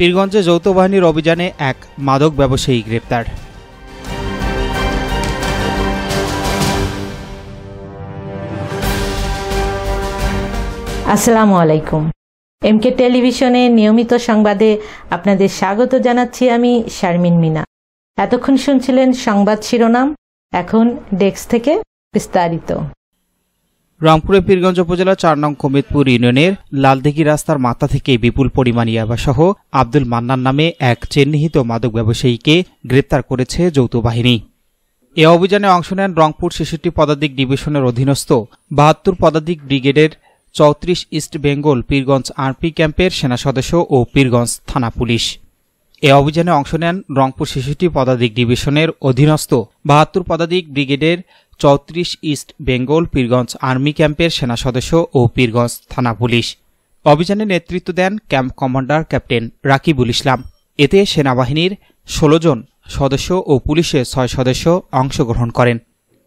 পীরগঞ্জে যৌথ বাহিনীর অভিযানে এক মাদক ব্যবসায়ী গ্রেপ্তার। আসসালামু আলাইকুম। এমকে টেলিভিশনে নিয়মিত সংবাদে আপনাদের স্বাগত জানাচ্ছি আমি শারমিন মিনা। এতক্ষণ শুনছিলেন সংবাদ শিরোনাম, এখন ডেস্ক থেকে বিস্তারিত। রংপুরের পীরগঞ্জ উপজেলা ৪ নং কমিতপুর ইউনিয়নের লালদিঘি রাস্তার মাথা থেকে বিপুল পরিমাণ ইয়াবাসহ আব্দুল মান্নান নামে এক চিহ্নিত মাদক ব্যবসায়ীকে গ্রেপ্তার করেছে যৌথ বাহিনী। এ অভিযানে অংশ নেন রংপুর ৬৬ পদাতিক ডিভিশনের অধীনস্থ ৭২ পদাতিক ব্রিগেডের ৩৪ ইস্ট বেঙ্গল পীরগঞ্জ আরপি ক্যাম্পের সেনা সদস্য ও পীরগঞ্জ থানা পুলিশ। এ অভিযানে অংশ নেন রংপুর ৬৬ পদাতিক ডিভিশনের অধীনস্থ ৭২ পদাতিক ব্রিগেডের ৩৪ ইস্ট বেঙ্গল পীরগঞ্জ আর্মি ক্যাম্পের সেনা সদস্য ও পীরগঞ্জ থানা পুলিশ। অভিযানে নেতৃত্ব দেন ক্যাম্প কমান্ডার ক্যাপ্টেন রাকিবুল ইসলাম। এতে সেনাবাহিনীর ১৬ জন সদস্য ও পুলিশের ৬ সদস্য অংশগ্রহণ করেন।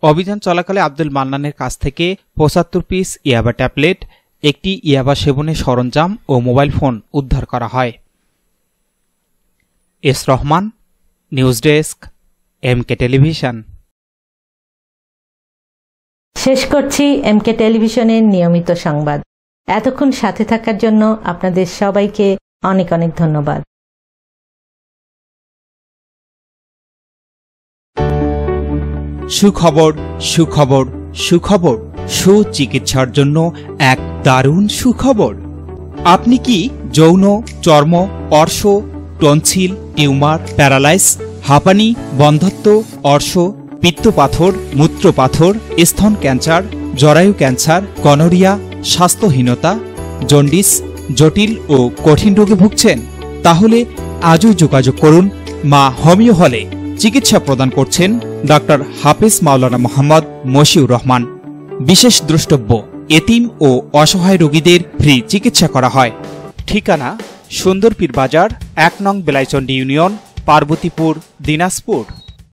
অভিযান চলাকালে আব্দুল মান্নানের কাছ থেকে ৭৫ পিস ইয়াবা ট্যাবলেট, একটি ইয়াবা সেবনের সরঞ্জাম ও মোবাইল ফোন উদ্ধার করা হয়। S Rahman, news desk, MK television. শেষ করছি এমকে টেলিভিশনের নিয়মিত সংবাদ। এতক্ষণ সাথে থাকার জন্য আপনাদের সবাইকে অনেক অনেক ধন্যবাদ। সুখবর, সুখবর, সুখবর। সুচিকিৎসার জন্য এক দারুণ সুখবর। আপনি কি যৌন, চর্ম, অর্শ, টনসিল, টিউমার, প্যারালাইস, হাঁপানি, বন্ধ্যাত্ব, অর্শ, পিত্তপাথর, মূত্রপাথর, স্তন ক্যান্সার, জরায়ু ক্যান্সার, গনোরিয়া, স্বাস্থ্যহীনতা, জন্ডিস, জটিল ও কঠিন রোগে ভুগছেন? তাহলে আজই যোগাযোগ করুন মা হোমিও হলে। চিকিৎসা প্রদান করছেন ডাক্তার হাফেজ মাওলানা মোহাম্মদ মশিউর রহমান। বিশেষ দ্রষ্টব্য, এতিম ও অসহায় রোগীদের ফ্রি চিকিৎসা করা হয়। ঠিকানা সুন্দরপীর বাজার, ১ নং বেলাইচন্ডী ইউনিয়ন, পার্বতীপুর, দিনাজপুর।